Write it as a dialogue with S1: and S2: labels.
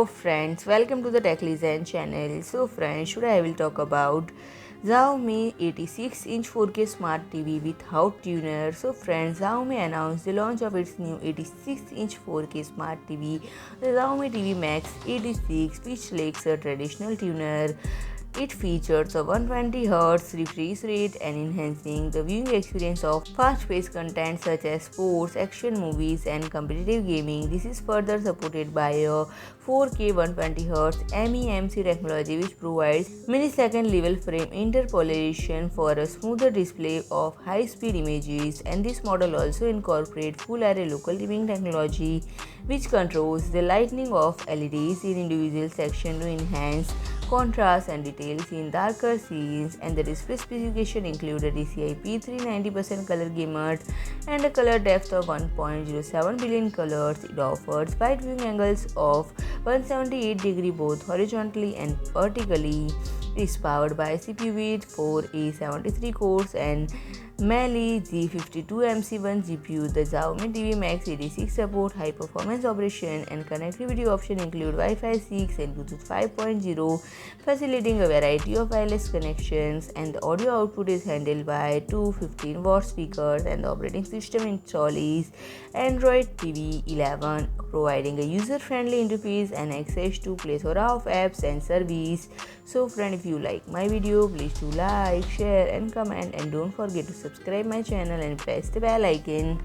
S1: Hello friends, welcome to the Tech Listen channel. So friends, today I will talk about Xiaomi 86-inch 4K Smart TV with hot tuner. So friends, Xiaomi announced the launch of its new 86-inch 4K Smart TV, the Xiaomi TV Max 86, which lacks a traditional tuner. It features a 120Hz refresh rate and enhancing the viewing experience of fast-paced content such as sports, action movies, and competitive gaming. This is further supported by a 4K 120Hz MEMC technology, which provides millisecond level frame interpolation for a smoother display of high-speed images. And this model also incorporates full array local dimming technology, which controls the lighting of LEDs in individual sections to enhance contrast and details in darker scenes. And the display specification include a DCI P3 color gamut and a color depth of 1.07 billion colors. It offers wide viewing angles of 178 degrees both horizontally and vertically. It is powered by CPU with 4A73 cores and Mali G52MC1 GPU. The Xiaomi TV Max 86 support high-performance operation and connectivity options include Wi-Fi 6 and Bluetooth 5.0, facilitating a variety of wireless connections. And the audio output is handled by two 15-watt speakers, and the operating system installed is Android TV 11, providing a user-friendly interface and access to plethora of apps and services. So friend, if you like my video, please do like, share and comment, and don't forget to subscribe my channel and press the bell icon.